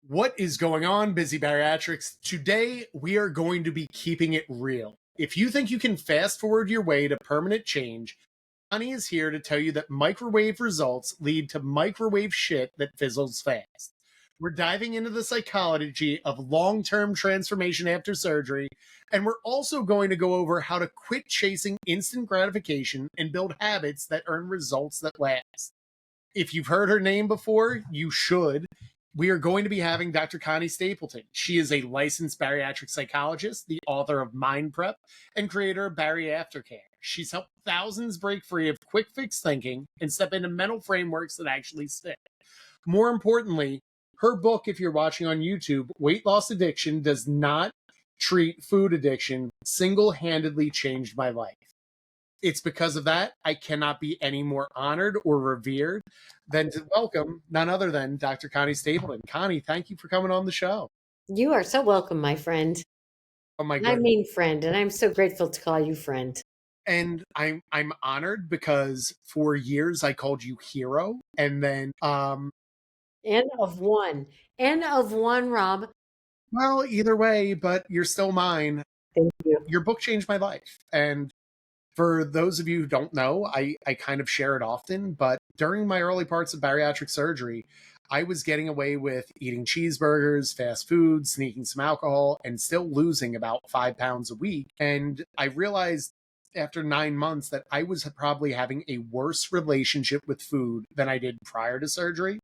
What is going on, Busy Bariatrics? Today, we are going to be keeping it real. If you think you can fast forward your way to permanent change, Connie is here to tell you that microwave results lead to microwave shit that fizzles fast. We're diving into the psychology of long-term transformation after surgery, and we're also going to go over how to quit chasing instant gratification and build habits that earn results that last. If you've heard her name before, you should. We are going to be having Dr. Connie Stapleton. She is a licensed bariatric psychologist, the author of Mind Prep, and creator of Bariatric. She's helped thousands break free of quick fix thinking and step into mental frameworks that actually stick. More importantly, her book, if you're watching on YouTube, Weight Loss Addiction Does Not Treat Food Addiction, single-handedly changed my life. It's because of that I cannot be any more honored or revered than to welcome none other than Dr. Connie Stapleton. Connie, thank you for coming on the show. You are so welcome, my friend. Oh my I goodness. mean friend, and I'm so grateful to call you friend. And I'm honored because for years I called you hero, and then N of one. N of one, Rob. well, either way, but you're still mine. Thank you. Your book changed my life. And for those of you who don't know, I kind of share it often, but during my early parts of bariatric surgery, I was getting away with eating cheeseburgers, fast food, sneaking some alcohol, and still losing about 5 pounds a week. And I realized after 9 months that I was probably having a worse relationship with food than I did prior to surgery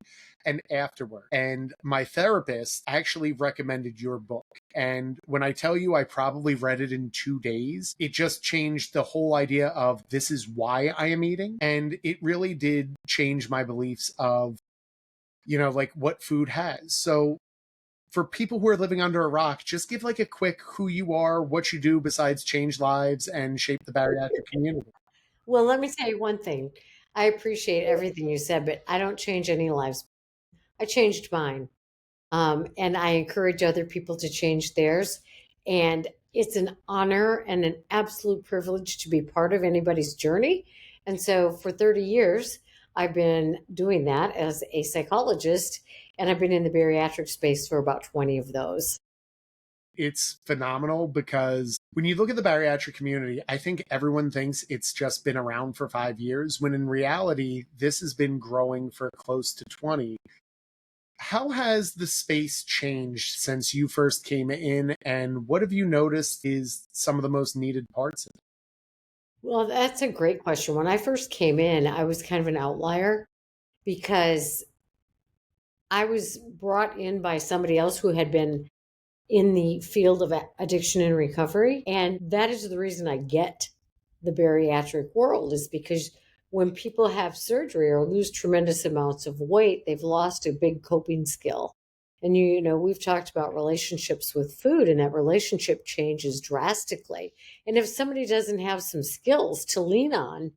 and afterward. And my therapist actually recommended your book. And when I tell you I probably read it in 2 days, it just changed the whole idea of this is why I am eating. And it really did change my beliefs of, like what food has. So for people who are living under a rock, just give like a quick who you are, what you do besides change lives and shape the bariatric community. Well, let me tell you one thing. I appreciate everything you said, but I don't change any lives. I changed mine. And I encourage other people to change theirs. And it's an honor and an absolute privilege to be part of anybody's journey. And so for 30 years, I've been doing that as a psychologist, and I've been in the bariatric space for about 20 of those. It's phenomenal because when you look at the bariatric community, I think everyone thinks it's just been around for 5 years, when in reality, this has been growing for close to 20. How has the space changed since you first came in, and what have you noticed is some of the most needed parts of it? Well, that's a great question. When I first came in, I was kind of an outlier because I was brought in by somebody else who had been in the field of addiction and recovery. And that is the reason I get the bariatric world, is because when people have surgery or lose tremendous amounts of weight, they've lost a big coping skill. And we've talked about relationships with food, and that relationship changes drastically. And if somebody doesn't have some skills to lean on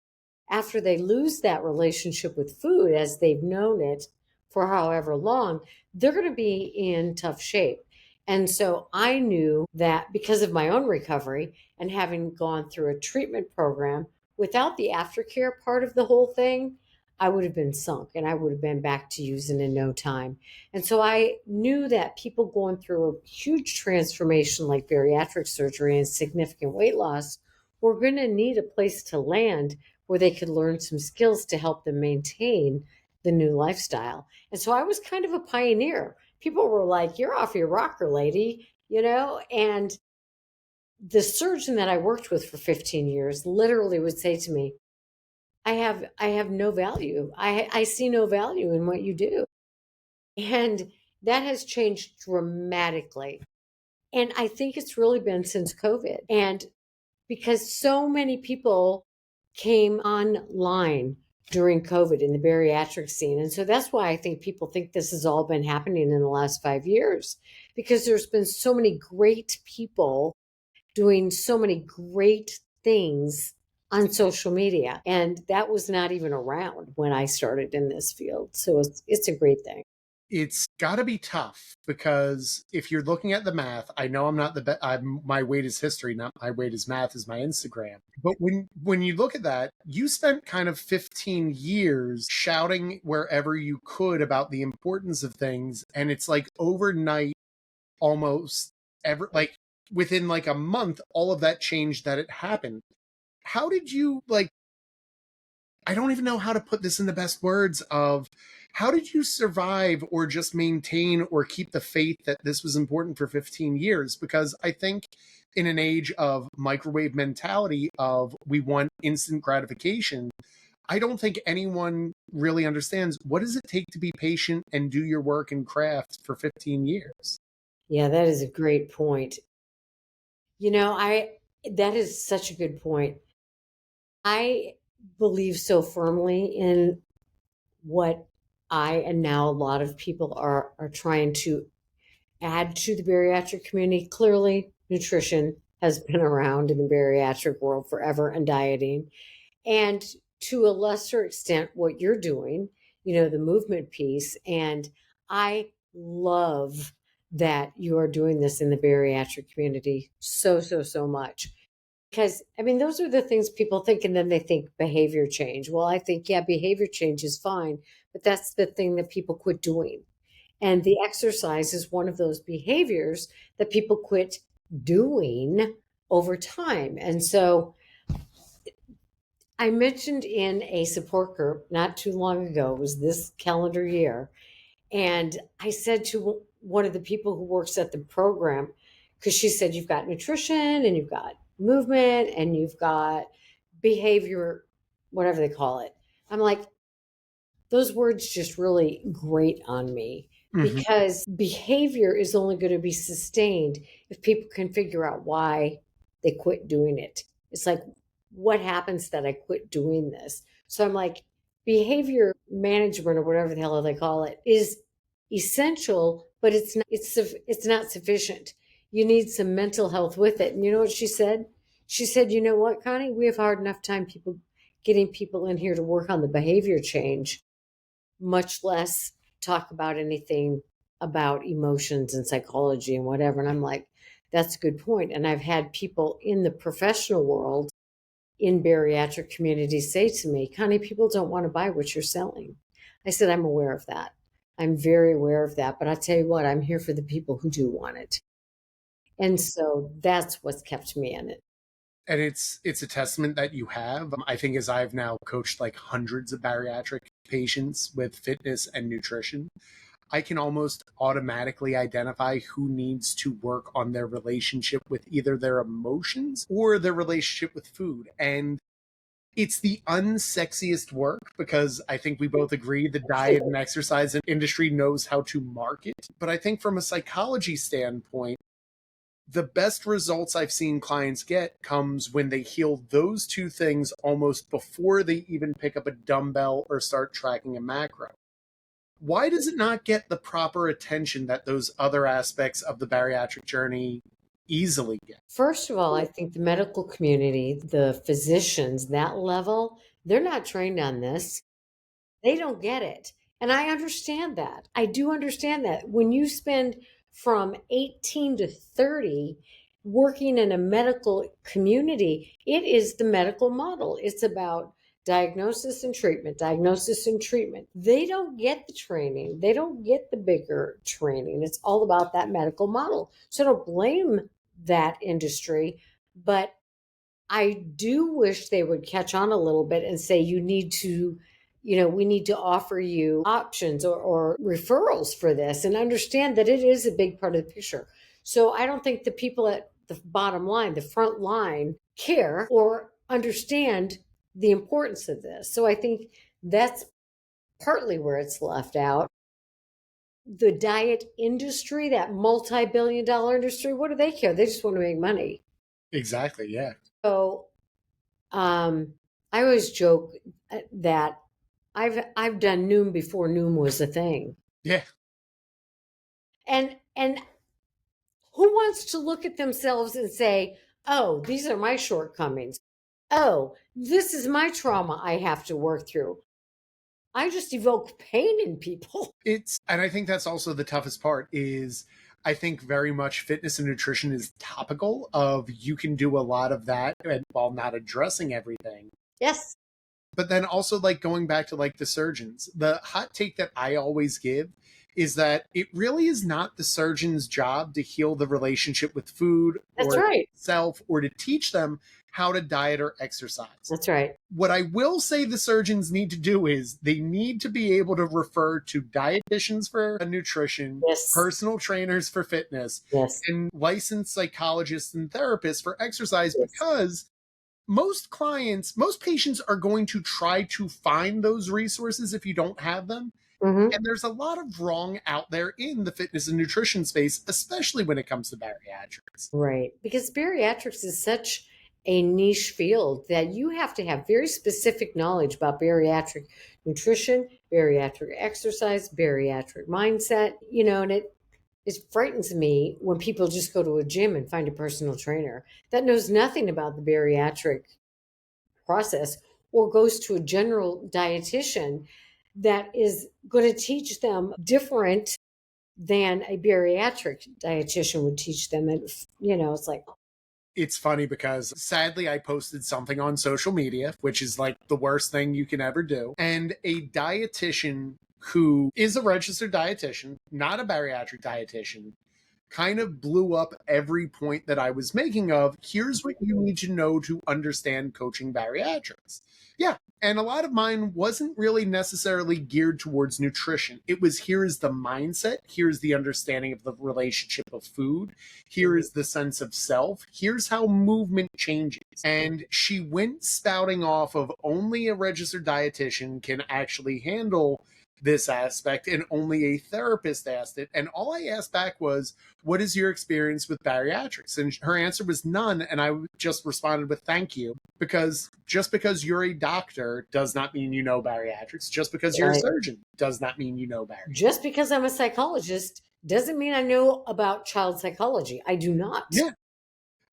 after they lose that relationship with food as they've known it for however long, they're going to be in tough shape. And so I knew that because of my own recovery and having gone through a treatment program, without the aftercare part of the whole thing, I would have been sunk and I would have been back to using in no time. And so I knew that people going through a huge transformation like bariatric surgery and significant weight loss were going to need a place to land where they could learn some skills to help them maintain the new lifestyle. And so I was kind of a pioneer. People were like, "You're off your rocker, lady," and the surgeon that I worked with for 15 years literally would say to me, I have no value. I see no value in what you do. And that has changed dramatically. And I think it's really been since COVID. And because so many people came online during COVID in the bariatric scene. And so that's why I think people think this has all been happening in the last 5 years, because there's been so many great people doing so many great things on social media. And that was not even around when I started in this field. So it's a great thing. It's got to be tough because if you're looking at the math, I know I'm not the best. My weight is history, not my weight is math is my Instagram. But when you look at that, you spent kind of 15 years shouting wherever you could about the importance of things, and it's like overnight, almost ever like within like a month, all of that changed that it happened. How did you like? I don't even know how to put this in the best words of how did you survive or just maintain or keep the faith that this was important for 15 years? Because I think in an age of microwave mentality of we want instant gratification, I don't think anyone really understands what does it take to be patient and do your work and craft for 15 years. Yeah, that is a great point. That is such a good point. I believe so firmly in what I and now a lot of people are trying to add to the bariatric community. Clearly, nutrition has been around in the bariatric world forever, and dieting, and to a lesser extent what you're doing, the movement piece. And I love that you are doing this in the bariatric community so much. Because, I mean, those are the things people think, and then they think behavior change. Well, I think, yeah, behavior change is fine, but that's the thing that people quit doing. And the exercise is one of those behaviors that people quit doing over time. And so I mentioned in a support group not too long ago, it was this calendar year, and I said to one of the people who works at the program, because she said, you've got nutrition and you've got movement and you've got behavior, whatever they call it. I'm like, those words just really grate on me Mm-hmm. because behavior is only going to be sustained if people can figure out why they quit doing it. It's like, what happens that I quit doing this? So I'm like, behavior management or whatever the hell they call it is essential, but it's not sufficient. You need some mental health with it. And you know what she said? She said, you know what, Connie, we have hard enough time getting people in here to work on the behavior change, much less talk about anything about emotions and psychology and whatever. And I'm like, that's a good point. And I've had people in the professional world in bariatric communities say to me, Connie, people don't want to buy what you're selling. I said, I'm aware of that. I'm very aware of that. But I tell you what, I'm here for the people who do want it. And so that's what's kept me in it. And it's a testament that you have. I think as I've now coached like hundreds of bariatric patients with fitness and nutrition, I can almost automatically identify who needs to work on their relationship with either their emotions or their relationship with food. And it's the unsexiest work because I think we both agree the diet and exercise industry knows how to market. But I think from a psychology standpoint, the best results I've seen clients get comes when they heal those two things almost before they even pick up a dumbbell or start tracking a macro. Why does it not get the proper attention that those other aspects of the bariatric journey easily get? First of all, I think the medical community, the physicians, that level, they're not trained on this. They don't get it. And I understand that. I do understand that. When you spend from 18 to 30 working in a medical community, it is the medical model. It's about diagnosis and treatment, diagnosis and treatment. They don't get the training, they don't get the bigger training. It's all about that medical model. So I don't blame that industry, but I do wish they would catch on a little bit and say, you need to, we need to offer you options or referrals for this, and understand that it is a big part of the picture. So I don't think the people at the bottom line, the front line, care or understand the importance of this. So I think that's partly where it's left out. The diet industry, that multi-billion dollar industry, what do they care? They just want to make money. Exactly, yeah. So I always joke that I've done Noom before Noom was a thing. Yeah. And who wants to look at themselves and say, "Oh, these are my shortcomings. Oh, this is my trauma I have to work through." I just evoke pain in people. And I think that's also the toughest part is I think very much fitness and nutrition is topical of you can do a lot of that and while not addressing everything. Yes. But then also like going back to like the surgeons, the hot take that I always give is that it really is not the surgeon's job to heal the relationship with food That's or right. self or to teach them how to diet or exercise. That's right. What I will say the surgeons need to do is they need to be able to refer to dietitians for nutrition, Yes. personal trainers for fitness, Yes. and licensed psychologists and therapists for exercise Yes. because most patients are going to try to find those resources if you don't have them. Hmm. And there's a lot of wrong out there in the fitness and nutrition space, especially when it comes to bariatrics. Right. Because bariatrics is such a niche field that you have to have very specific knowledge about bariatric nutrition, bariatric exercise, bariatric mindset, and it frightens me when people just go to a gym and find a personal trainer that knows nothing about the bariatric process or goes to a general dietitian that is going to teach them different than a bariatric dietitian would teach them. And, it's like, It's funny because sadly I posted something on social media, which is like the worst thing you can ever do. And a dietitian who is a registered dietitian, not a bariatric dietitian, kind of blew up every point that I was making of here's what you need to know to understand coaching bariatrics. Yeah. And a lot of mine wasn't really necessarily geared towards nutrition. It was here is the mindset, here's the understanding of the relationship of food, here is the sense of self, here's how movement changes. And she went spouting off of only a registered dietitian can actually handle this aspect and only a therapist asked it. And all I asked back was, what is your experience with bariatrics? And her answer was none. And I just responded with thank you, because just because you're a doctor does not mean you know bariatrics. Just because you're a surgeon does not mean you know bariatrics. Just because I'm a psychologist doesn't mean I know about child psychology. I do not. Yeah.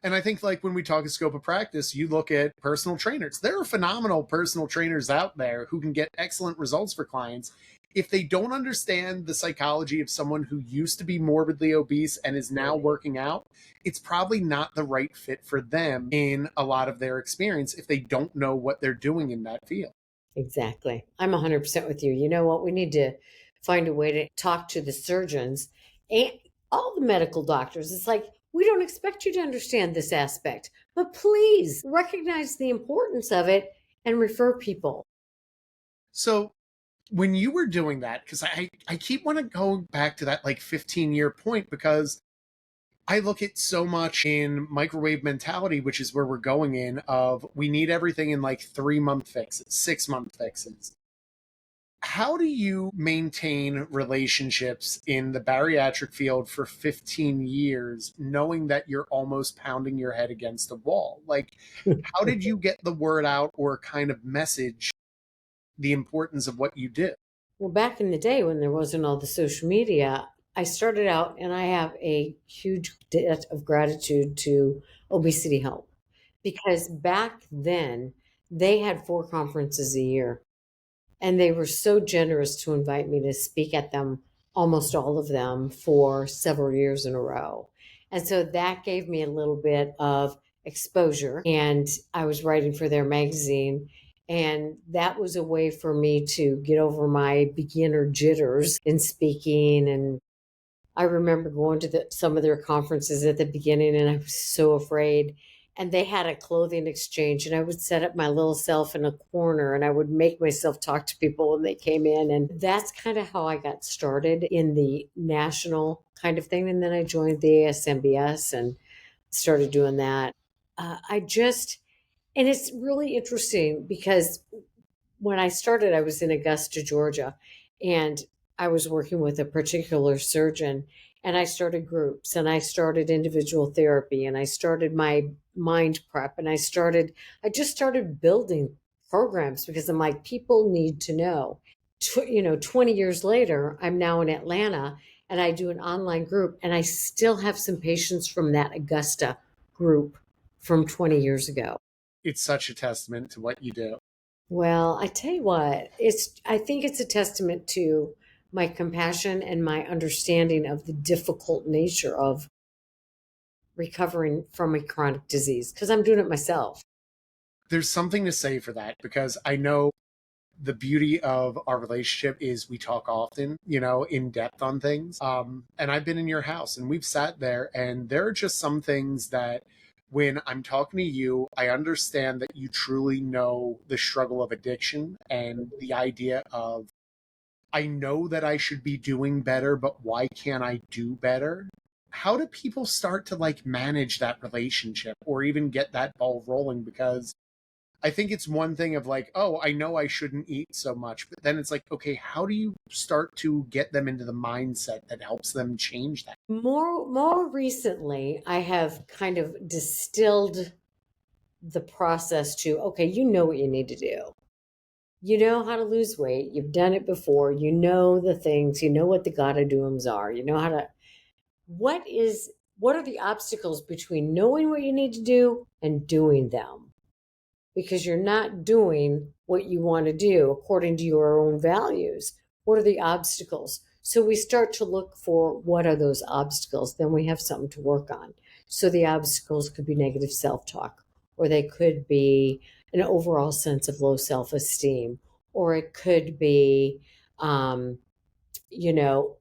And I think like when we talk a scope of practice, you look at personal trainers. There are phenomenal personal trainers out there who can get excellent results for clients. If they don't understand the psychology of someone who used to be morbidly obese and is now working out, it's probably not the right fit for them in a lot of their experience if they don't know what they're doing in that field. Exactly. I'm 100% with you. You know what? We need to find a way to talk to the surgeons and all the medical doctors. It's like, we don't expect you to understand this aspect, but please recognize the importance of it and refer people. So when you were doing that, because I keep want to go back to that like 15-year point, because I look at so much in microwave mentality, which is where we're going in of we need everything in like 3-month fixes, 6-month fixes. How do you maintain relationships in the bariatric field for 15 years, knowing that you're almost pounding your head against a wall? Like, how did you get the word out or kind of message the importance of what you do? Well, back in the day when there wasn't all the social media, I started out and I have a huge debt of gratitude to Obesity Help because back then they had 4 conferences a year and they were so generous to invite me to speak at them, almost all of them, for several years in a row. And so that gave me a little bit of exposure. And I was writing for their magazine. And that was a way for me to get over my beginner jitters in speaking. And I remember going to some of their conferences at the beginning, and I was so afraid. And they had a clothing exchange, and I would set up my little self in a corner, and I would make myself talk to people when they came in. And that's kind of how I got started in the national kind of thing. And then I joined the ASMBS and started doing that. And it's really interesting because when I started, I was in Augusta, Georgia, and I was working with a particular surgeon. And I started groups and I started individual therapy and I started my mind prep and I just started building programs because I'm like, people need to know. 20 years later, I'm now in Atlanta and I do an online group and I still have some patients from that Augusta group from 20 years ago. It's such a testament to what you do. Well, I tell you what, I think it's a testament to my compassion and my understanding of the difficult nature of recovering from a chronic disease because I'm doing it myself. There's something to say for that because I know the beauty of our relationship is we talk often, in depth on things. And I've been in your house and we've sat there, and there are just some things that when I'm talking to you, I understand that you truly know the struggle of addiction and the idea of, I know that I should be doing better, but why can't I do better? How do people start to like manage that relationship or even get that ball rolling? Because I think it's one thing of like, oh, I know I shouldn't eat so much, but then it's like, okay, how do you start to get them into the mindset that helps them change that? More recently, I have kind of distilled the process to, okay, you know what you need to do. You know how to lose weight. You've done it before. You know the things. You know what the gotta do's are. You know how to. What are the obstacles between knowing what you need to do and doing them? Because you're not doing what you want to do according to your own values. What are the obstacles? So we start to look for what are those obstacles. Then we have something to work on. So the obstacles could be negative self talk, or they could be an overall sense of low self esteem, or it could be, um, you know,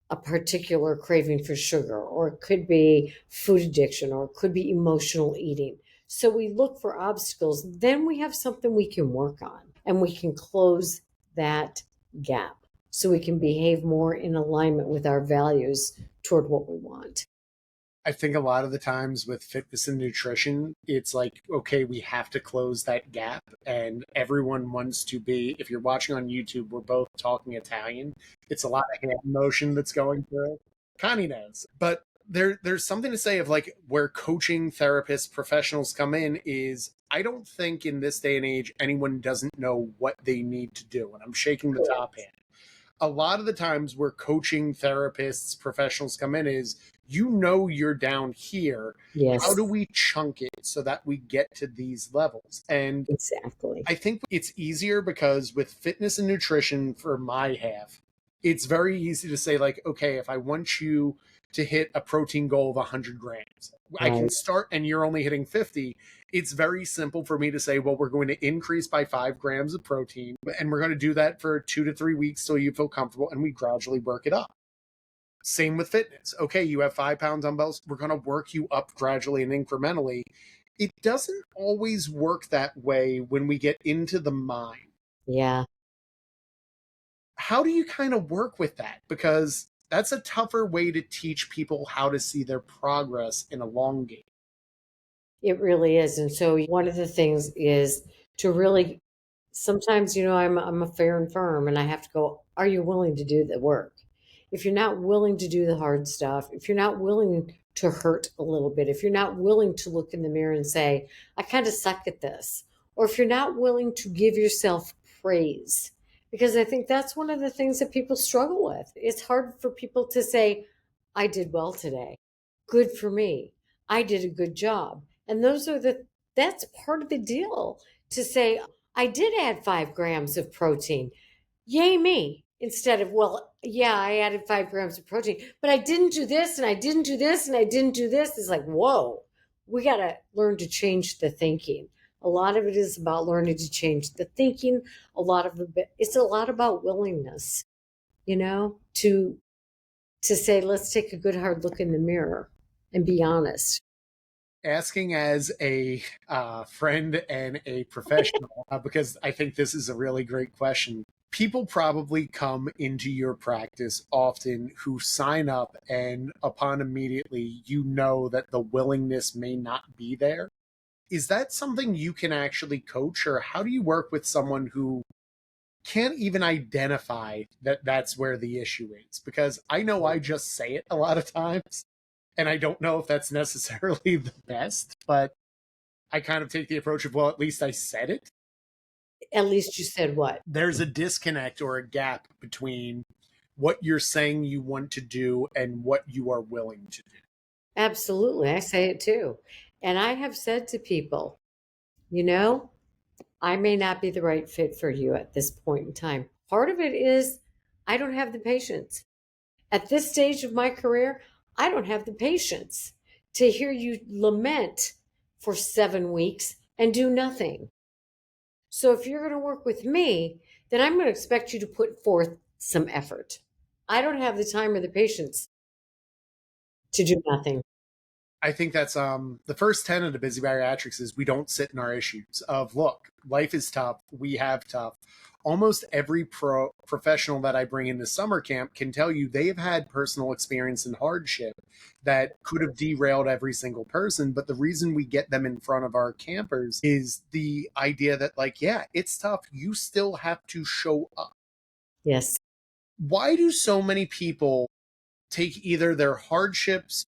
a particular craving for sugar, or it could be food addiction, or it could be emotional eating. So we look for obstacles, then we have something we can work on and we can close that gap so we can behave more in alignment with our values toward what we want. I think a lot of the times with fitness and nutrition, it's like, okay, we have to close that gap. And everyone wants to be, if you're watching on YouTube, we're both talking Italian. It's a lot of hand motion that's going through. Connie knows. But there's something to say of like where coaching therapists, professionals come in is I don't think in this day and age anyone doesn't know what they need to do. And I'm shaking the top hand. A lot of the times where coaching therapists, professionals come in is, you're down here. How Yes, do we chunk it so that we get to these levels? And exactly. I think it's easier because with fitness and nutrition, for my half, it's very easy to say, like, okay, if I want you to hit a protein goal of 100 grams, I can Right. start and you're only hitting 50. It's very simple for me to say, well, we're going to increase by 5 grams of protein, and we're going to do that for 2 to 3 weeks so you feel comfortable, and we gradually work it up. Same with fitness. Okay, you have 5 pound dumbbells. We're going to work you up gradually and incrementally. It doesn't always work that way when we get into the mind. Yeah, How do you kind of work with that? Because that's a tougher way to teach people how to see their progress in a long game. it really is. And so one of the things is to really sometimes, I'm a fair and firm and I have to go, are you willing to do the work? If you're not willing to do the hard stuff, if you're not willing to hurt a little bit, if you're not willing to look in the mirror and say, I kind of suck at this, or if you're not willing to give yourself praise, because I think that's one of the things that people struggle with. It's hard for people to say, I did well today. Good for me. I did a good job. And that's part of the deal to say, I did add 5 grams of protein. Yay me. Instead of, well, yeah, I added 5 grams of protein, but I didn't do this and I didn't do this and I didn't do this. It's like, whoa, we got to learn to change the thinking. A lot of it is about learning to change the thinking. It's a lot about willingness, to say, let's take a good hard look in the mirror and be honest. Asking as a friend and a professional, because I think this is a really great question. People probably come into your practice often who sign up, and upon immediately, that the willingness may not be there. Is that something you can actually coach, or how do you work with someone who can't even identify that that's where the issue is? Because I know I just say it a lot of times, and I don't know if that's necessarily the best, but I kind of take the approach of, well, at least I said it. At least you said what? There's a disconnect or a gap between what you're saying you want to do and what you are willing to do. Absolutely. I say it too. And I have said to people, you know, I may not be the right fit for you at this point in time. Part of it is I don't have the patience. At this stage of my career, I don't have the patience to hear you lament for 7 weeks and do nothing. So if you're going to work with me, then I'm going to expect you to put forth some effort. I don't have the time or the patience to do nothing. I think that's the first tenet of busy bariatrics is we don't sit in our issues of look, life is tough, we have tough. Almost every professional that I bring into summer camp can tell you they've had personal experience and hardship that could have derailed every single person. But the reason we get them in front of our campers is the idea that, like, yeah, it's tough. You still have to show up. Yes. Why do so many people take either their hardships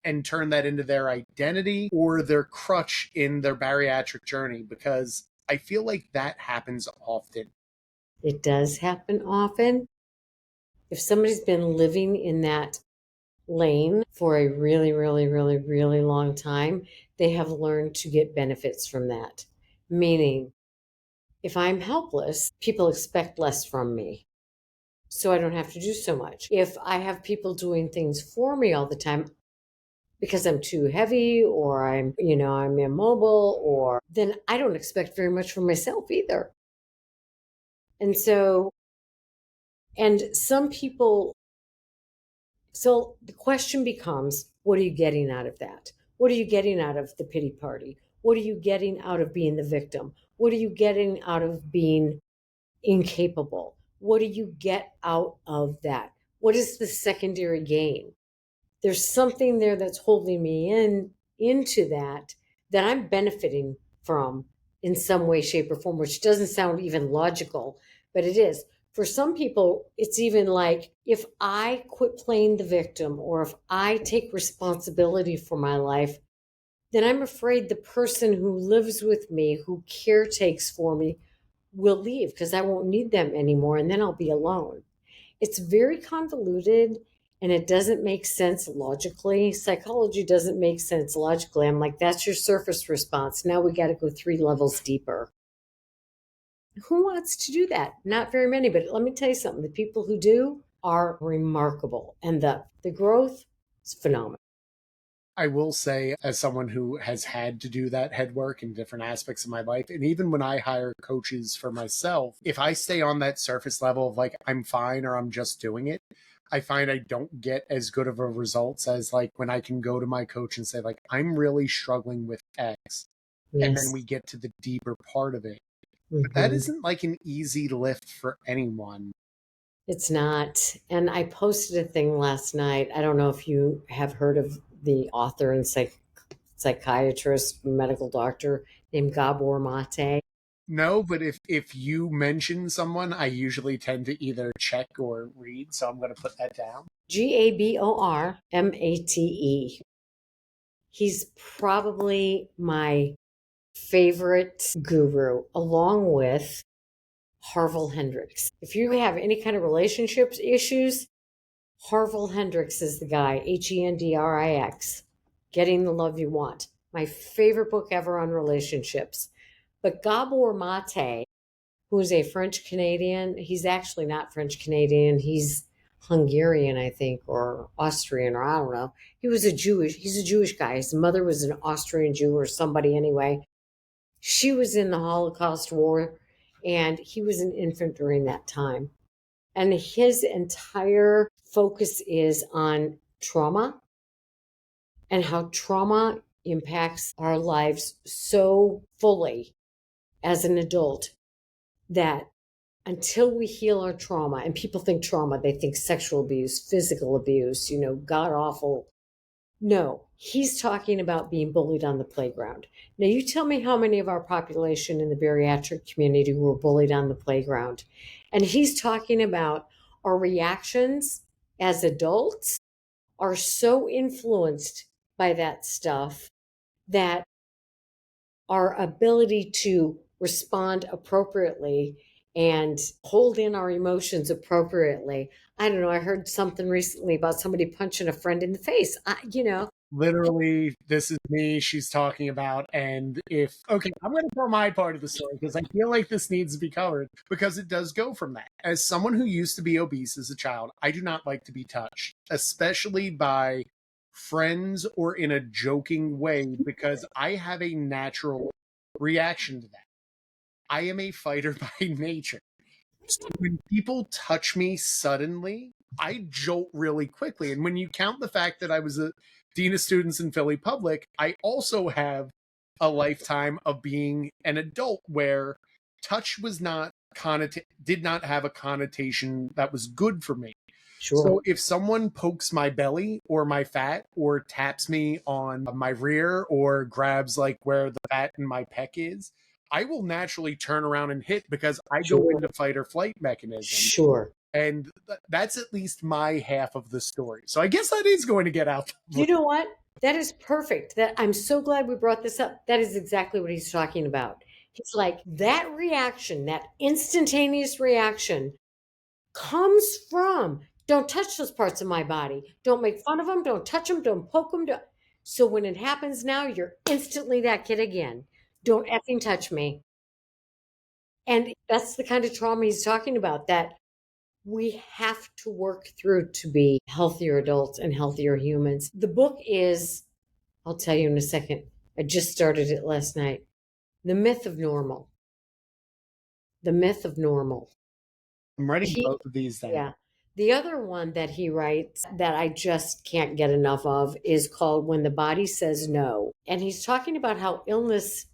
and turn that into their identity or their crutch in their bariatric journey? Because I feel like that happens often. It does happen often. If somebody's been living in that lane for a really, really, really, really long time, they have learned to get benefits from that. Meaning, if I'm helpless, people expect less from me. So I don't have to do so much. If I have people doing things for me all the time because I'm too heavy or I'm immobile, or then I don't expect very much from myself either. And so, and some people, so the question becomes, what are you getting out of that? What are you getting out of the pity party? What are you getting out of being the victim? What are you getting out of being incapable? What do you get out of that? What is the secondary gain? There's something there that's holding me into that I'm benefiting from in some way, shape, or form, which doesn't sound even logical, but it is. For some people, it's even like if I quit playing the victim or if I take responsibility for my life, then I'm afraid the person who lives with me, who caretakes for me, will leave because I won't need them anymore and then I'll be alone. It's very convoluted and it doesn't make sense logically. Psychology doesn't make sense logically. I'm like, that's your surface response. Now we got to go 3 levels deeper. Who wants to do that? Not very many, but let me tell you something. The people who do are remarkable and the growth is phenomenal. I will say, as someone who has had to do that head work in different aspects of my life, and even when I hire coaches for myself, if I stay on that surface level of like, I'm fine or I'm just doing it, I find I don't get as good of a results as like when I can go to my coach and say, like, I'm really struggling with X. And then Yes. we get to the deeper part of it. But that Mm-hmm. isn't like an easy lift for anyone. It's not. And I posted a thing last night. I don't know if you have heard of the author and psychiatrist, medical doctor named Gabor Mate. No, but if you mention someone, I usually tend to either check or read, so I'm going to put that down. Gabormate. He's probably my favorite guru, along with Harville Hendrix. If you have any kind of relationships issues, Harville Hendrix is the guy, Hendrix. Getting the Love You Want. My favorite book ever on relationships. But Gabor Mate, who's a French Canadian, he's actually not French Canadian. He's Hungarian, I think, or Austrian, or I don't know. He's a Jewish guy. His mother was an Austrian Jew or somebody anyway. She was in the Holocaust War, and he was an infant during that time. And his entire focus is on trauma and how trauma impacts our lives so fully as an adult that until we heal our trauma, and people think trauma, they think sexual abuse, physical abuse, god awful. No, he's talking about being bullied on the playground. Now, you tell me how many of our population in the bariatric community were bullied on the playground. And he's talking about our reactions as adults are so influenced by that stuff that our ability to respond appropriately and hold in our emotions appropriately. I don't know. I heard something recently about somebody punching a friend in the face. literally, this is me she's talking about. And if, okay, I'm going to tell my part of the story because I feel like this needs to be covered because it does go from that. As someone who used to be obese as a child, I do not like to be touched, especially by friends or in a joking way, because I have a natural reaction to that. I am a fighter by nature. So when people touch me suddenly, I jolt really quickly. And when you count the fact that I was a dean of students in Philly Public, I also have a lifetime of being an adult where touch was not did not have a connotation that was good for me. Sure. So if someone pokes my belly or my fat or taps me on my rear or grabs like where the fat in my pec is, I will naturally turn around and hit because I go Sure. into fight or flight mechanism. Sure. And that's at least my half of the story. So I guess that is going to get out. You know what? That is perfect. That I'm so glad we brought this up. That is exactly what he's talking about. He's like that reaction, that instantaneous reaction comes from don't touch those parts of my body. Don't make fun of them. Don't touch them. Don't poke them. So when it happens now, you're instantly that kid again. Don't effing touch me. And that's the kind of trauma he's talking about that we have to work through to be healthier adults and healthier humans. The book is, I'll tell you in a second. I just started it last night. The Myth of Normal. The Myth of Normal. I'm writing both of these down. Yeah. The other one that he writes that I just can't get enough of is called When the Body Says No. And he's talking about how illnesses,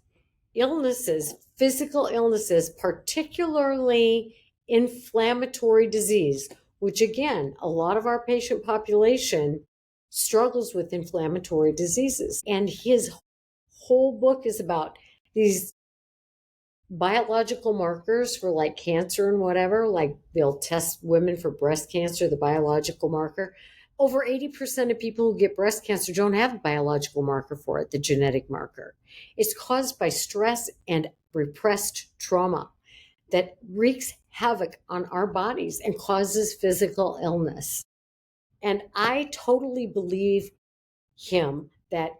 physical illnesses, particularly inflammatory disease, which again, a lot of our patient population struggles with inflammatory diseases. And his whole book is about these biological markers for like cancer and whatever. Like they'll test women for breast cancer, the biological marker. Over 80% of people who get breast cancer don't have a biological marker for it, the genetic marker. It's caused by stress and repressed trauma that wreaks havoc on our bodies and causes physical illness. And I totally believe him that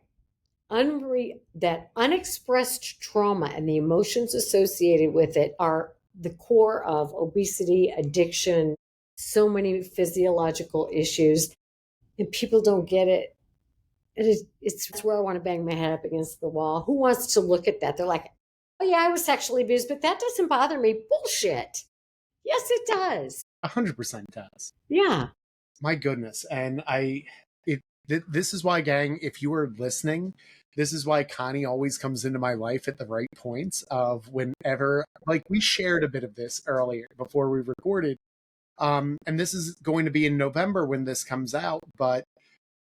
that unexpressed trauma and the emotions associated with it are the core of obesity, addiction, so many physiological issues, and people don't get it. It's where I want to bang my head up against the wall. Who wants to look at that? They're like, oh yeah, I was sexually abused, but that doesn't bother me. Bullshit. Yes, it does. 100% does. Yeah. My goodness. And this is why, gang, if you are listening, this is why Connie always comes into my life at the right points of whenever, like we shared a bit of this earlier before we recorded. And this is going to be in November when this comes out, but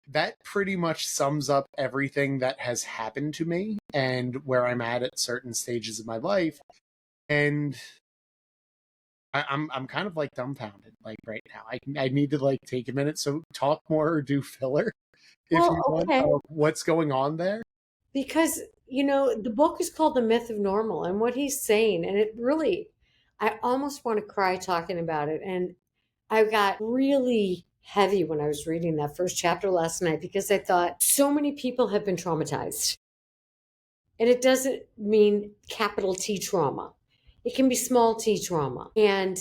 that pretty much sums up everything that has happened to me and where I'm at certain stages of my life. And I'm kind of like dumbfounded like right now. I need to like take a minute. So talk more or do filler if you want of what's going on there. Because, the book is called The Myth of Normal, and what he's saying, and it really, I almost want to cry talking about it. And I got really heavy when I was reading that first chapter last night because I thought so many people have been traumatized. And it doesn't mean capital T trauma. It can be small t trauma. And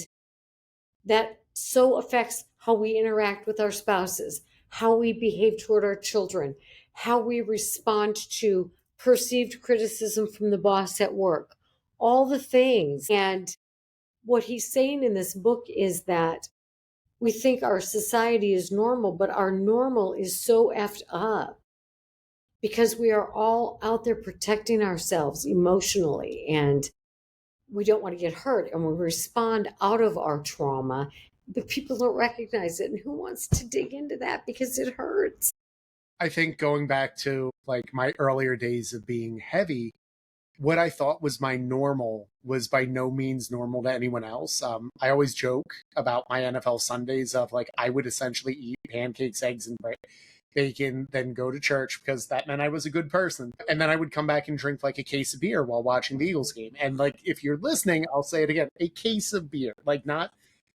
that so affects how we interact with our spouses, how we behave toward our children, how we respond to perceived criticism from the boss at work, all the things. And what he's saying in this book is that we think our society is normal, but our normal is so effed up because we are all out there protecting ourselves emotionally and we don't want to get hurt and we respond out of our trauma, but people don't recognize it. And who wants to dig into that because it hurts? I think going back to like my earlier days of being heavy, what I thought was my normal was by no means normal to anyone else. I always joke about my NFL Sundays of like I would essentially eat pancakes, eggs, and bacon, then go to church because that meant I was a good person. And then I would come back and drink like a case of beer while watching the Eagles game. And like if you're listening, I'll say it again, a case of beer, like not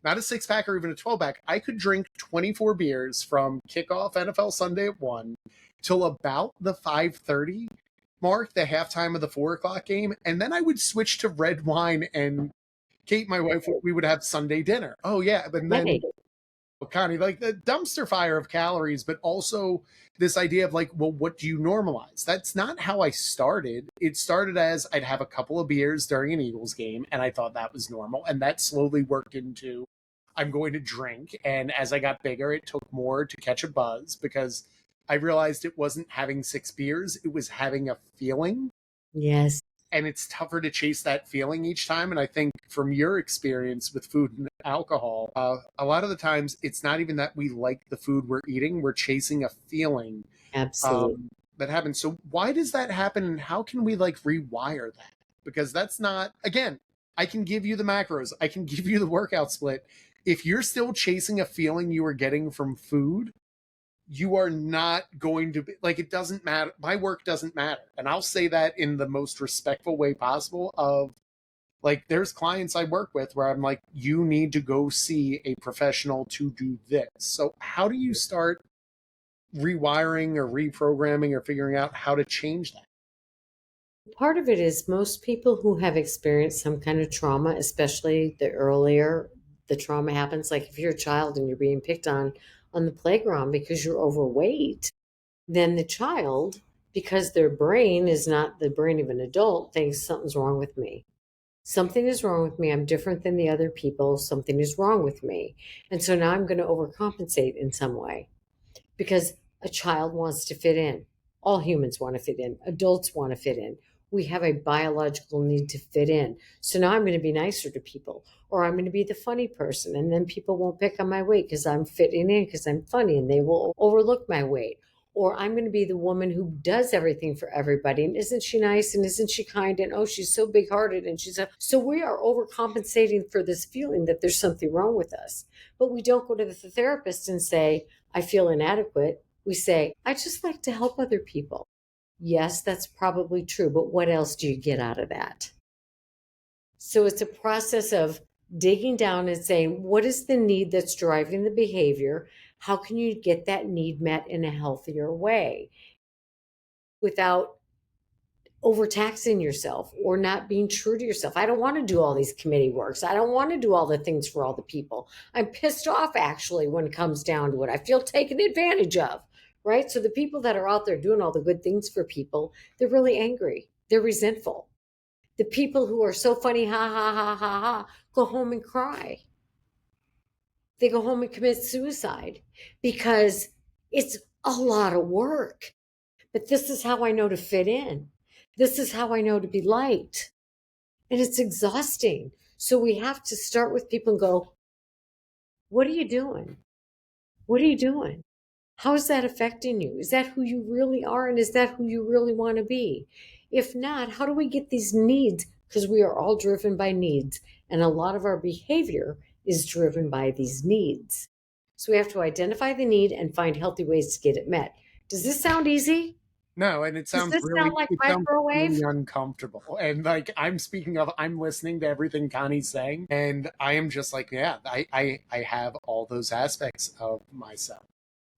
not a 6-pack or even a 12-pack. I could drink 24 beers from kickoff NFL Sunday at 1 till about the 5:30 mark, the halftime of the 4 o'clock game. And then I would switch to red wine, and Kate, my wife, we would have Sunday dinner. Oh, yeah. But then Right. Connie, like the dumpster fire of calories, but also this idea of like, well, what do you normalize? That's not how I started. It started as I'd have a couple of beers during an Eagles game, and I thought that was normal. And that slowly worked into I'm going to drink. And as I got bigger, it took more to catch a buzz because I realized it wasn't having 6 beers, it was having a feeling, Yes. and it's tougher to chase that feeling each time. And I think from your experience with food and alcohol, a lot of the times it's not even that we like the food we're eating, we're chasing a feeling Absolutely. that happens. So why does that happen, and how can we like rewire that? Because that's not, again, I can give you the macros, I can give you the workout split. If you're still chasing a feeling you are getting from food, you are not going to be like, it doesn't matter, my work doesn't matter. And I'll say that in the most respectful way possible of like, there's clients I work with where I'm like, you need to go see a professional to do this. So how do you start rewiring or reprogramming or figuring out how to change that? Part of it is most people who have experienced some kind of trauma, especially the earlier the trauma happens, like if you're a child and you're being picked on the playground because you're overweight, then the child, because their brain is not the brain of an adult, thinks something's wrong with me. Something is wrong with me. I'm different than the other people. Something is wrong with me. And so now I'm going to overcompensate in some way because a child wants to fit in. All humans want to fit in. Adults want to fit in. We have a biological need to fit in. So now I'm going to be nicer to people, or I'm going to be the funny person, and then people won't pick on my weight because I'm fitting in because I'm funny, and they will overlook my weight. Or I'm going to be the woman who does everything for everybody. And isn't she nice? And isn't she kind? And oh, she's so big hearted. And so we are overcompensating for this feeling that there's something wrong with us. But we don't go to the therapist and say, I feel inadequate. We say, I just like to help other people. Yes, that's probably true, but what else do you get out of that? So it's a process of digging down and saying, what is the need that's driving the behavior? How can you get that need met in a healthier way without overtaxing yourself or not being true to yourself? I don't want to do all these committee works. I don't want to do all the things for all the people. I'm pissed off actually when it comes down to it. I feel taken advantage of, right? So the people that are out there doing all the good things for people, they're really angry. They're resentful. The people who are so funny, ha ha ha ha ha, go home and cry. They go home and commit suicide because it's a lot of work. But this is how I know to fit in. This is how I know to be liked. And it's exhausting. So we have to start with people and go, what are you doing? What are you doing? How is that affecting you? Is that who you really are? And is that who you really want to be? If not, how do we get these needs? Because we are all driven by needs. And a lot of our behavior is driven by these needs. So we have to identify the need and find healthy ways to get it met. Does this sound easy? No, and Does this sound like it sounds microwave? really uncomfortable. And like, I'm speaking of, I'm listening to everything Connie's saying, and I am just like, yeah, I have all those aspects of myself.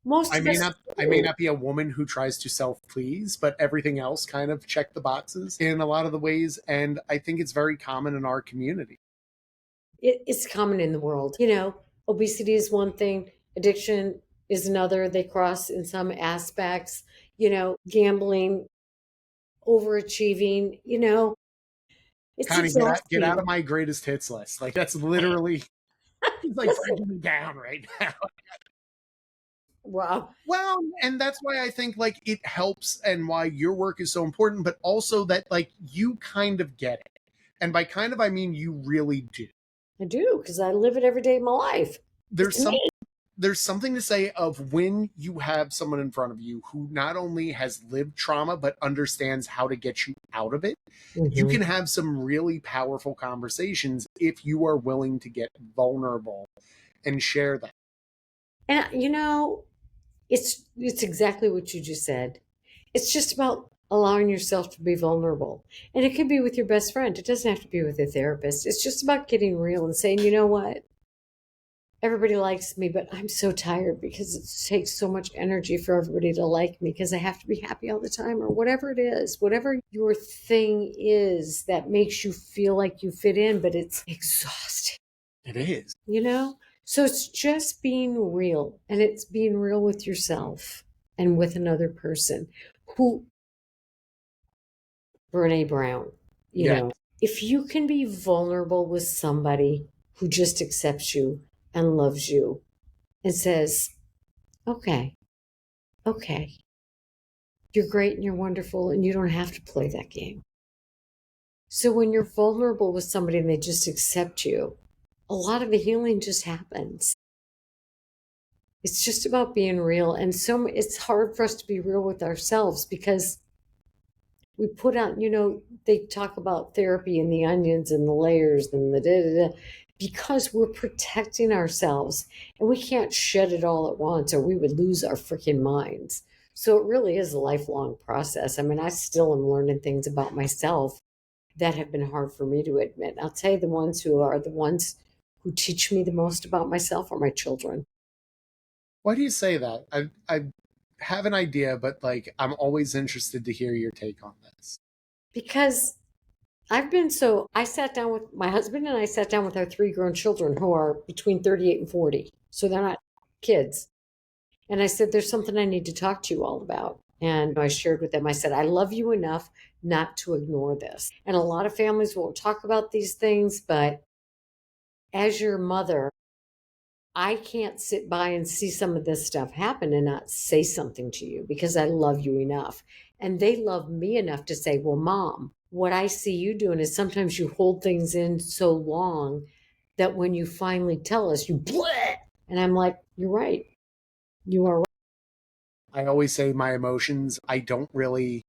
Most of us I may do. not be a woman who tries to self please, but everything else kind of check the boxes in a lot of the ways, and I think it's very common in our community. It's common in the world. Obesity is one thing, addiction is another. They cross in some aspects, gambling, overachieving, it's Connie, get out exhausting. of my greatest hits list. Like, that's literally it's like Listen, bringing me down right now. Rob, Well, and that's why I think like it helps and why your work is so important, but also that like you kind of get it. And by kind of I mean you really do. I do because I live it every day of my life. There's It's some me. there's something to say of when you have someone in front of you who not only has lived trauma but understands how to get you out of it. You Mhm. can have some really powerful conversations if you are willing to get vulnerable and share that. And it's exactly what you just said. It's just about allowing yourself to be vulnerable. And it could be with your best friend. It doesn't have to be with a therapist. It's just about getting real and saying, you know what? everybody likes me, but I'm so tired because it takes so much energy for everybody to like me because I have to be happy all the time, or whatever it is, whatever your thing is that makes you feel like you fit in, but it's exhausting, It is. you know? So it's just being real, and it's being real with yourself and with another person who, Brene Brown, Yeah. if you can be vulnerable with somebody who just accepts you and loves you and says, okay, okay, you're great and you're wonderful and you don't have to play that game. So when you're vulnerable with somebody and they just accept you, a lot of the healing just happens. It's just about being real. And so it's hard for us to be real with ourselves because we put on, they talk about therapy and the onions and the layers and the da da da, because we're protecting ourselves and we can't shed it all at once or we would lose our freaking minds. So it really is a lifelong process. I mean, I still am learning things about myself that have been hard for me to admit. I'll tell you, the ones who teach me the most about myself are my children. Why do you say that? I have an idea, but like I'm always interested to hear your take on this. Because I sat down with my husband and I sat down with our three grown children who are between 38 and 40. So they're not kids. And I said, there's something I need to talk to you all about. And I shared with them, I said, I love you enough not to ignore this. And a lot of families won't talk about these things, but as your mother, I can't sit by and see some of this stuff happen and not say something to you because I love you enough. And they love me enough to say, well, Mom, what I see you doing is sometimes you hold things in so long that when you finally tell us, you bleh. And I'm like, you're right. You are right. I always say my emotions, I don't really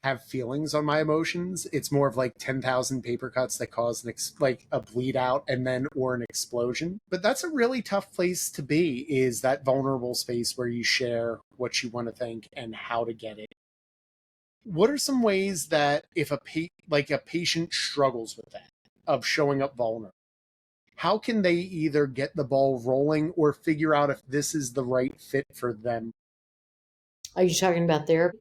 have feelings on my emotions. It's more of like 10,000 paper cuts that cause like a bleed out and then or an explosion. But that's a really tough place to be, is that vulnerable space where you share what you want to think and how to get it. What are some ways that if a patient struggles with that, of showing up vulnerable, how can they either get the ball rolling or figure out if this is the right fit for them? Are you talking about therapy?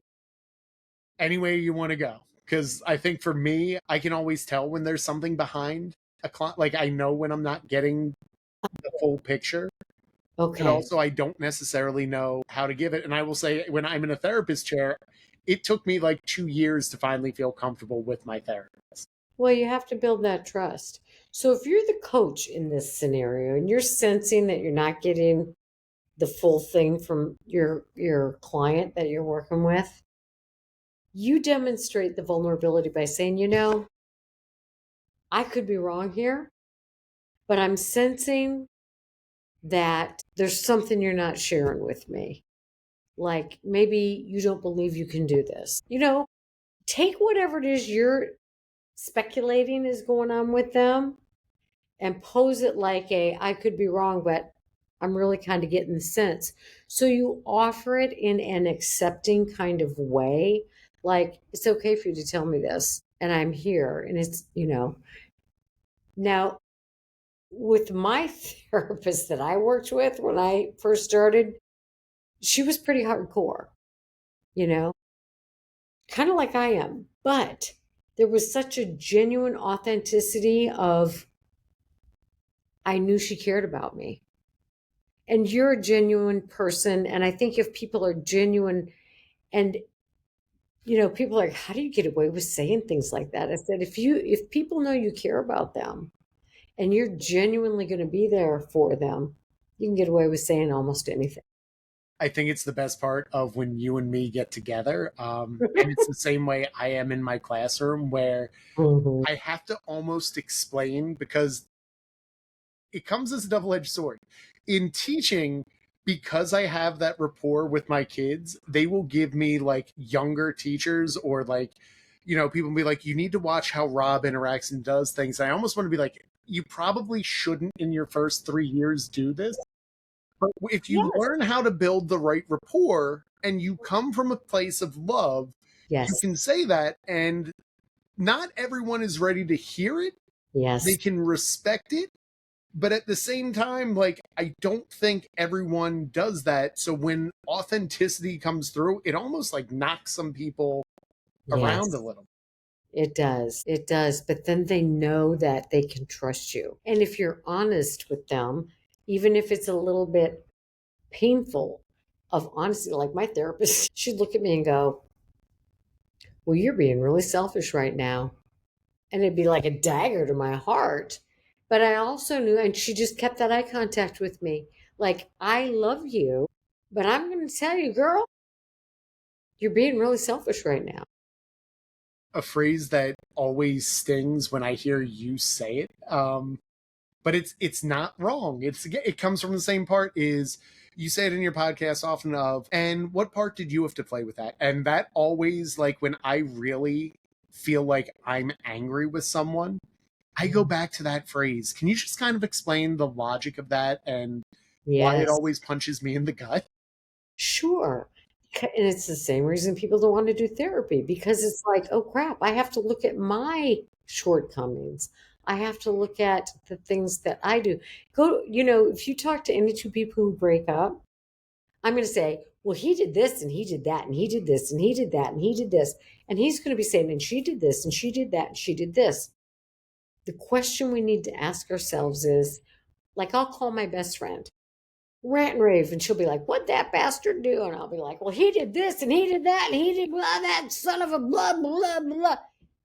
Any way you want to go. Because I think for me, I can always tell when there's something behind a client. Like I know when I'm not getting the full picture, but Okay. also I don't necessarily know how to give it. And I will say, when I'm in a therapist chair, it took me like 2 years to finally feel comfortable with my therapist. Well, you have to build that trust. So if you're the coach in this scenario and you're sensing that you're not getting the full thing from your client that you're working with, you demonstrate the vulnerability by saying, I could be wrong here, but I'm sensing that there's something you're not sharing with me. Like maybe you don't believe you can do this. Take whatever it is you're speculating is going on with them and pose it like I could be wrong, but I'm really kind of getting the sense. So you offer it in an accepting kind of way, like it's okay for you to tell me this, and I'm here, and it's. Now, with my therapist that I worked with when I first started, she was pretty hardcore, you know, kind of like I am, but there was such a genuine authenticity of I knew she cared about me. And you're a genuine person. And I think if people are genuine and people are like, how do you get away with saying things like that? I said, if people know you care about them and you're genuinely going to be there for them, you can get away with saying almost anything. I think it's the best part of when you and me get together. And it's the same way I am in my classroom, where Mhm. I have to almost explain, because it comes as a double-edged sword. In teaching, because I have that rapport with my kids, they will give me like younger teachers, or like, people will be like, you need to watch how Rob interacts and does things. And I almost want to be like, you probably shouldn't in your first 3 years do this. But if you Yes. learn how to build the right rapport and you come from a place of love, you Yes. can say that. And not everyone is ready to hear it. They Yes. can respect it, But at the same time, like, I don't think everyone does that. So when authenticity comes through, it almost like knocks some people around a Yes. little. It does. It does. But then they know that they can trust you. And if you're honest with them, even if it's a little bit painful of honesty, like my therapist, she'd look at me and go, well, you're being really selfish right now. And it'd be like a dagger to my heart. But I also knew, and she just kept that eye contact with me. Like, I love you, but I'm going to tell you, girl, you're being really selfish right now. A phrase that always stings when I hear you say it. But it's not wrong. It comes from the same part. Is you say it in your podcast often of, and what part did you have to play with that? And that always, like, when I really feel like I'm angry with someone, I go back to that phrase. Can you just kind of explain the logic of that and why it Yes. always punches me in the gut? Sure. And it's the same reason people don't want to do therapy because it's like, oh crap, I have to look at my shortcomings. I have to look at the things that I do. If you talk to any two people who break up, I'm going to say, well, he did this and he did that and he did this and he did that and he did this. And he's going to be saying, and she did this and she did that and she did this. The question we need to ask ourselves is, like, I'll call my best friend rant and rave, and she'll be like, "What that bastard do?" And I'll be like, "Well, he did this and he did that and he did blah, that son of a blah blah blah,"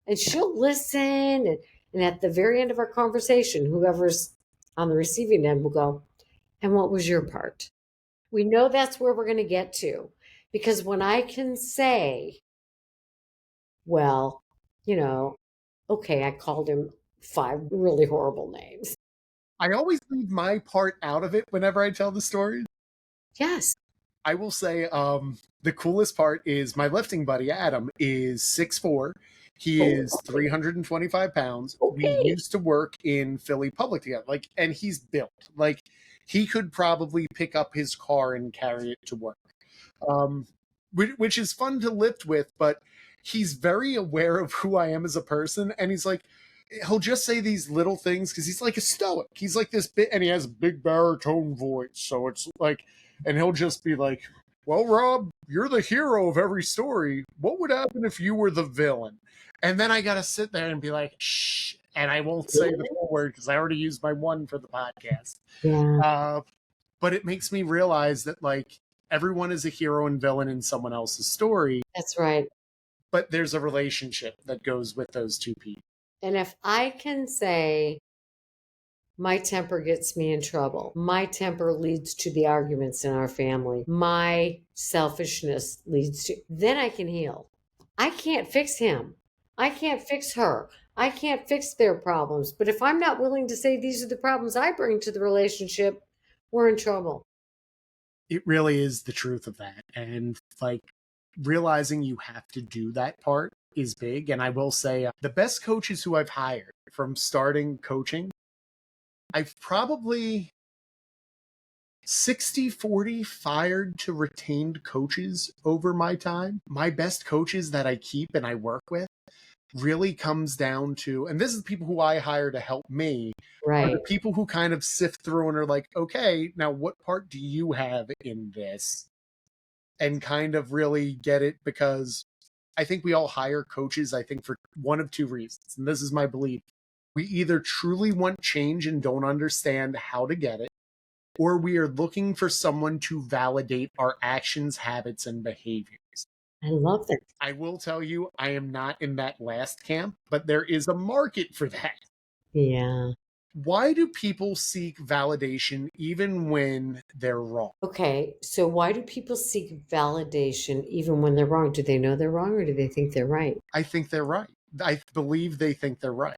and she'll listen. And at the very end of our conversation, whoever's on the receiving end will go, "And what was your part?" We know that's where we're going to get to, because when I can say, "Well, you know, okay, I called him 5 really horrible names." I always leave my part out of it whenever I tell the story. Yes. I will say the coolest part is my lifting buddy Adam is 6'4". He Oh, is okay. 325 pounds. We Okay. used to work in Philly public together. Like, and he's built. Like, he could probably pick up his car and carry it to work. Um, which is fun to lift with, but he's very aware of who I am as a person, and he's like, he'll just say these little things because he's like a stoic. He's like this bit, and he has a big baritone voice, so it's like, and he'll just be like, "Well, Rob, you're the hero of every story. What would happen if you were the villain?" And then I gotta sit there and be like, "Shh," and I won't say the full word because I already used my one for the podcast. Yeah, Uh, but it makes me realize that, like, everyone is a hero and villain in someone else's story, that's right. but there's a relationship that goes with those two people. And if I can say my temper gets me in trouble, my temper leads to the arguments in our family, my selfishness leads to, then I can heal. I can't fix him. I can't fix her. I can't fix their problems. But if I'm not willing to say these are the problems I bring to the relationship, we're in trouble. It really is the truth of that. And, like, realizing you have to do that part is big. And I will say, the best coaches who I've hired from starting coaching, I've probably 60-40 fired to retained coaches over my time. My best coaches that I keep and I work with really comes down to, and this is people who I hire to help me, are Right. the people who kind of sift through and are like, okay, now what part do you have in this? And kind of really get it, because I think we all hire coaches, I think, for one of two reasons. And this is my belief. We either truly want change and don't understand how to get it, or we are looking for someone to validate our actions, habits, and behaviors. I love that. I will tell you, I am not in that last camp, but there is a market for that. Yeah. Why do people seek validation even when they're wrong? Okay, so why do people seek validation even when they're wrong? Do they know they're wrong or do they think they're right? I think they're right. I believe they think they're right.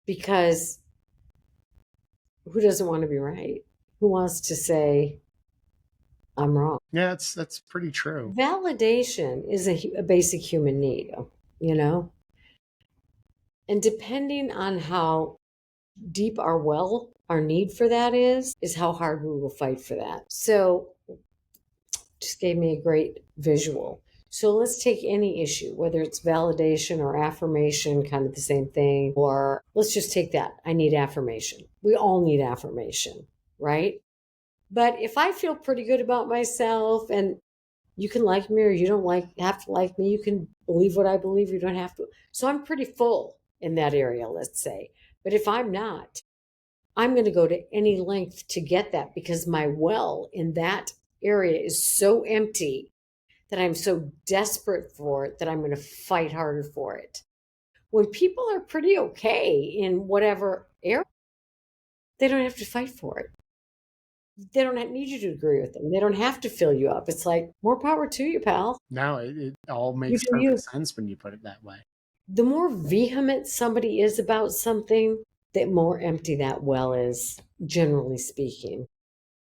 Because who doesn't want to be right? Who wants to say, I'm wrong? Yeah, that's pretty true. Validation is a basic human need, you know? And depending on how deep our need for that is how hard we will fight for that. So, just gave me a great visual. So let's take any issue, whether it's validation or affirmation, kind of the same thing, or let's just take that. I need affirmation. We all need affirmation, right? But if I feel pretty good about myself, and you can like me or you don't have to like me, you can believe what I believe, you don't have to. So I'm pretty full in that area, let's say. But if I'm not, I'm going to go to any length to get that because my well in that area is so empty that I'm so desperate for it that I'm going to fight harder for it. When people are pretty okay in whatever area, they don't have to fight for it. They don't need you to agree with them. They don't have to fill you up. It's like, more power to you, pal. No, it all You makes do you. perfect sense when you put it that way. The more vehement somebody is about something, the more empty that well is, generally speaking.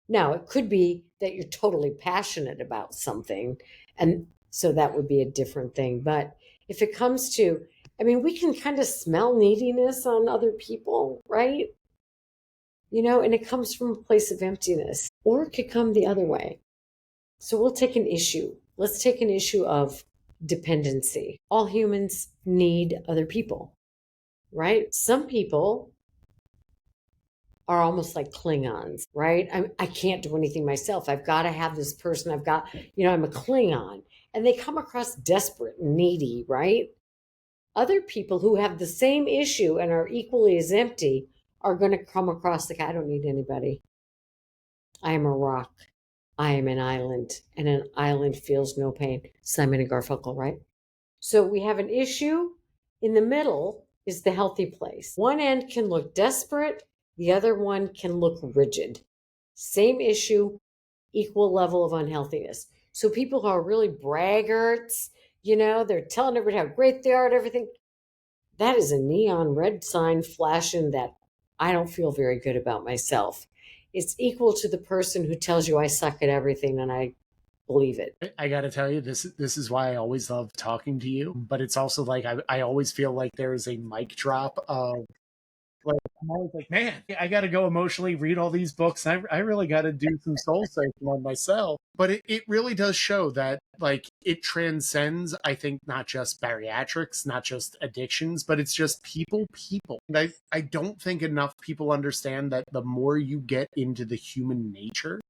Now, it could be that you're totally passionate about something, and so that would be a different thing. But if it comes to, I mean, we can kind of smell neediness on other people, right? And it comes from a place of emptiness, or it could come the other way. So we'll take an issue. Let's take an issue of dependency. All humans need other people, right? Some people are almost like Klingons, right? I can't do anything myself. I've got to have this person. I'm a Klingon. And they come across desperate and needy, right? Other people who have the same issue and are equally as empty are going to come across like, I don't need anybody. I am a rock. I am an island, and an island feels no pain. Simon and Garfunkel, right? So we have an issue. In the middle is the healthy place. One end can look desperate, the other one can look rigid. Same issue, equal level of unhealthiness. So people who are really braggarts, they're telling everybody how great they are at everything. That is a neon red sign flashing that I don't feel very good about myself. It's equal to the person who tells you I suck at everything and I believe it. I got to tell you, this is why I always love talking to you. But it's also like I always feel like there is a mic drop of like I'm always like, man, I got to go emotionally read all these books. I really got to do some soul searching on myself. But it really does show that like it transcends, I think, not just bariatrics, not just addictions, but it's just people. And I don't think enough people understand that the more you get into the human nature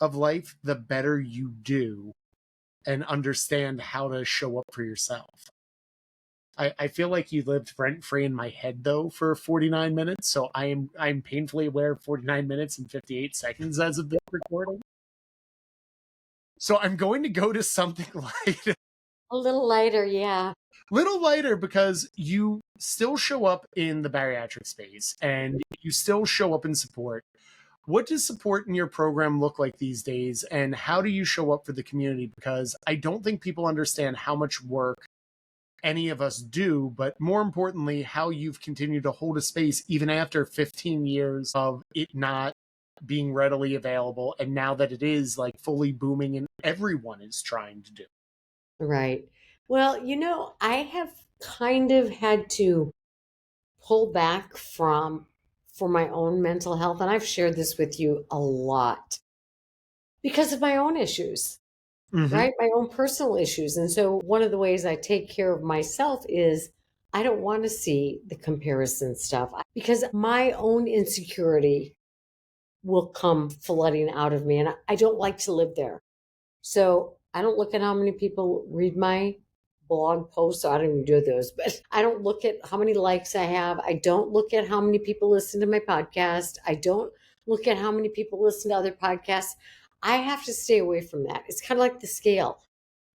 of life, the better you do and understand how to show up for yourself. I feel like you lived rent free in my head though for 49 minutes, so I'm painfully aware of 49 minutes and 58 seconds as of this recording. So I'm going to go to something light. A little lighter, yeah. Little lighter because you still show up in the bariatric space and you still show up in support. What does support in your program look like these days, and how do you show up for the community? Because I don't think people understand how much work any of us do, but more importantly, how you've continued to hold a space even after 15 years of it not being readily available, and now that it is like fully booming and everyone is trying to do. Right. Well, I have kind of had to pull back for my own mental health, and I've shared this with you a lot because of my own issues. Mm-hmm. Right? My own personal issues. And so one of the ways I take care of myself is I don't want to see the comparison stuff because my own insecurity will come flooding out of me. And I don't like to live there. So I don't look at how many people read my blog posts. I don't even do those, but I don't look at how many likes I have. I don't look at how many people listen to my podcast. I don't look at how many people listen to other podcasts. I have to stay away from that. It's kind of like the scale.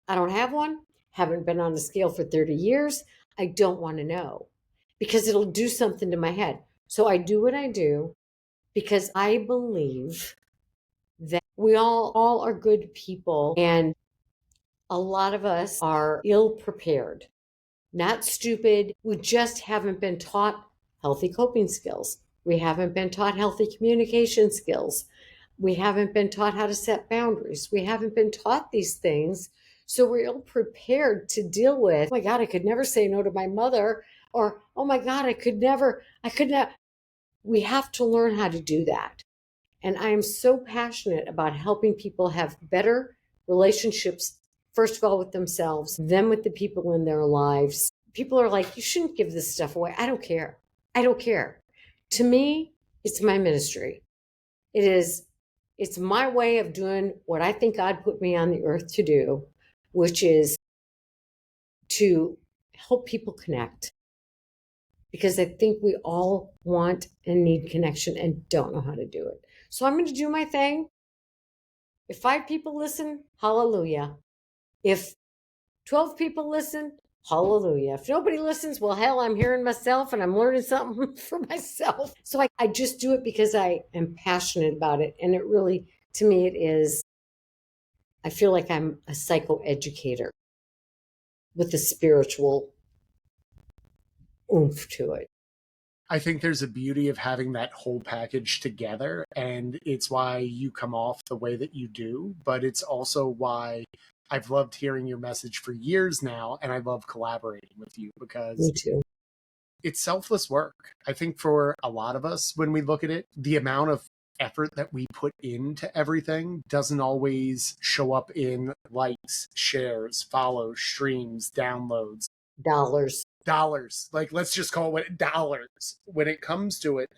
I don't have one, haven't been on a scale for 30 years. I don't want to know because it'll do something to my head. So I do what I do because I believe that we all are good people, and a lot of us are ill prepared, not stupid. We just haven't been taught healthy coping skills. We haven't been taught healthy communication skills. We haven't been taught how to set boundaries. We haven't been taught these things. So we're ill prepared to deal with, oh my God, I could never say no to my mother, or oh my God, I could never. We have to learn how to do that. And I am so passionate about helping people have better relationships First of all, with themselves, then with the people in their lives. People are like, you shouldn't give this stuff away. I don't care. I don't care. To me, it's my ministry. It's my way of doing what I think God put me on the earth to do, which is to help people connect. Because I think we all want and need connection and don't know how to do it. So I'm going to do my thing. If 5 people listen, hallelujah. If 12 people listen, hallelujah. If nobody listens, well, hell, I'm hearing myself and I'm learning something for myself. So I just do it because I am passionate about it. And it really, to me, it is, I feel like I'm a psychoeducator with a spiritual oomph to it. I think there's a beauty of having that whole package together, and it's why you come off the way that you do, but it's also why I've loved hearing your message for years now, and I love collaborating with you because Me too. it's selfless work. I think for a lot of us, when we look at it, the amount of effort that we put into everything doesn't always show up in likes, shares, follows, streams, downloads, Dollars. Like, let's just call it dollars when it comes to it.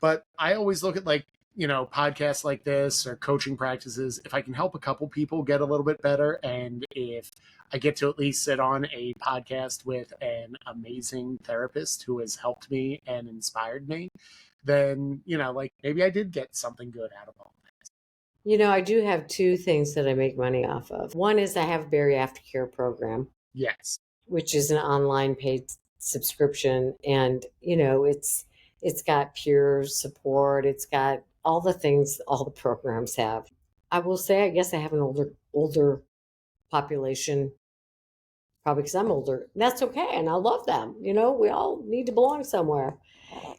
But I always look at, like, podcasts like this or coaching practices. If I can help a couple people get a little bit better, and if I get to at least sit on a podcast with an amazing therapist who has helped me and inspired me, then, like, maybe I did get something good out of all that. I do have 2 things that I make money off of. One is I have a bariatric care program. Yes. Which is an online paid subscription. And, it's got peer support. It's got all the things all the programs have. I will say, I guess I have an older population, probably because I'm older. That's okay. And I love them. We all need to belong somewhere.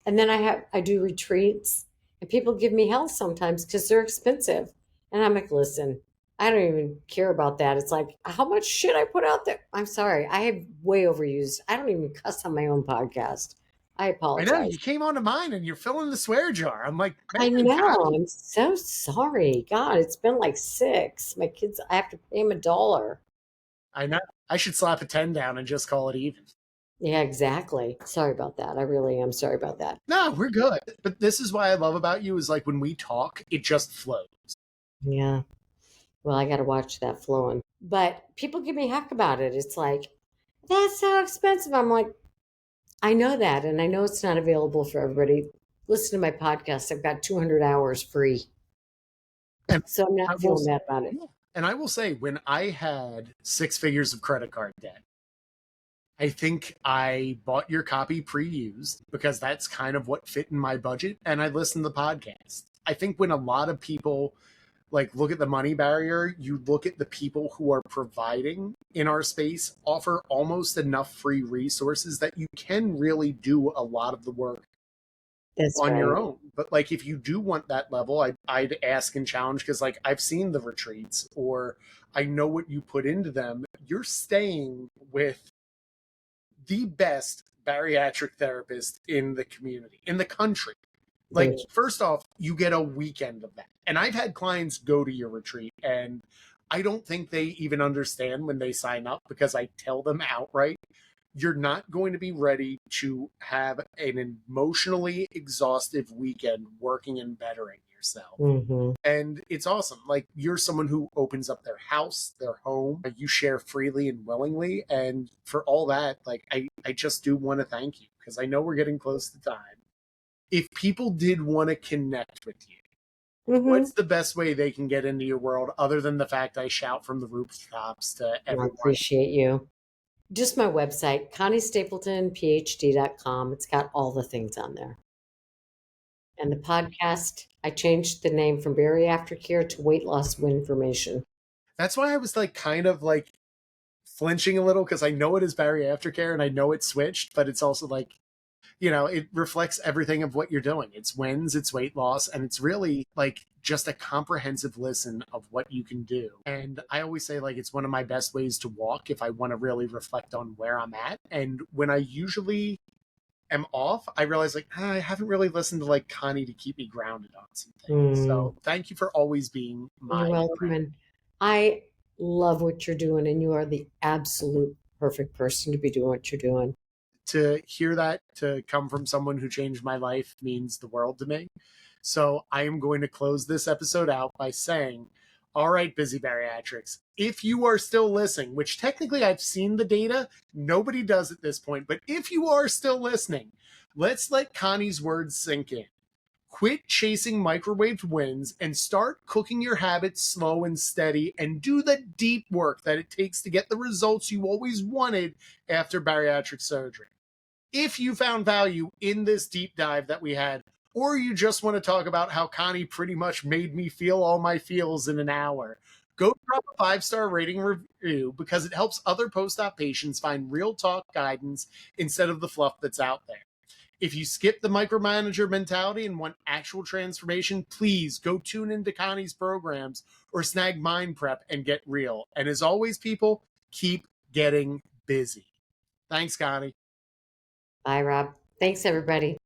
And then I do retreats, and people give me hell sometimes because they're expensive. And I'm like, listen, I don't even care about that. It's like, how much shit I put out there. I'm sorry. I have way overused. I don't even cuss on my own podcast. I I apologize. know you came onto mine and you're filling the swear jar. I'm like, I man, know. Connie. I'm so sorry. God, it's been like 6. My kids, I have to pay them $1. I know. I should slap a 10 down and just call it even. Yeah, exactly. Sorry about that. I really am sorry about that. No, we're good. But this is why I love about you is, like, when we talk, it just flows. Yeah. Well, I got to watch that flowing. But people give me heck about it. It's like, that's so expensive. I'm like, I know that. And I know it's not available for everybody. Listen to my podcast. I've got 200 hours free. And so I'm not feeling bad about it. And I will say, when I had 6 figures of credit card debt, I think I bought your copy pre-used because that's kind of what fit in my budget. And I listened to the podcast. I think when a lot of people, like, look at the money barrier, you look at the people who are providing in our space, offer almost enough free resources that you can really do a lot of the work on your own. But, like, if you do want that level, I'd ask and challenge, because, like, I've seen the retreats, or I know what you put into them. You're staying with the best bariatric therapist in the community, in the country. Like, first off, you get a weekend of that. And I've had clients go to your retreat, and I don't think they even understand when they sign up, because I tell them outright, you're not going to be ready to have an emotionally exhaustive weekend working and bettering yourself. Mm-hmm. And it's awesome. Like, you're someone who opens up their house, their home. You share freely and willingly. And for all that, like, I just do want to thank you, because I know we're getting close to time. If people did want to connect with you, what's the best way they can get into your world, other than the fact I shout from the rooftops to everyone? I appreciate you. Just my website, ConnieStapletonPhD.com. It's got all the things on there. And the podcast, I changed the name from Bariatric Care to Weight Loss Information. That's why I was, like, kind of, like, flinching a little, because I know it is Bariatric Care and I know it switched, but it's also, like, it reflects everything of what you're doing. It's wins, it's weight loss, and it's really, like, just a comprehensive listen of what you can do. And I always say, like, it's one of my best ways to walk if I want to really reflect on where I'm at. And when I usually am off, I realize, like, I haven't really listened to, like, Connie to keep me grounded on some things. So thank you for always being my You're welcome. friend. And love what you're doing, and you are the absolute perfect person to be doing what you're doing. To hear that to come from someone who changed my life means the world to me. So I am going to close this episode out by saying, all right, busy bariatrics, if you are still listening, which technically I've seen the data, nobody does at this point, but if you are still listening, let's let Connie's words sink in. Quit chasing microwaved wins and start cooking your habits slow and steady, and do the deep work that it takes to get the results you always wanted after bariatric surgery. If you found value in this deep dive that we had, or you just want to talk about how Connie pretty much made me feel all my feels in an hour, go drop a 5-star rating review, because it helps other post-op patients find real talk guidance instead of the fluff that's out there. If you skip the micromanager mentality and want actual transformation, please go tune into Connie's programs or snag Mind Prep and get real. And as always, people, keep getting busy. Thanks, Connie. Bye, Rob. Thanks, everybody.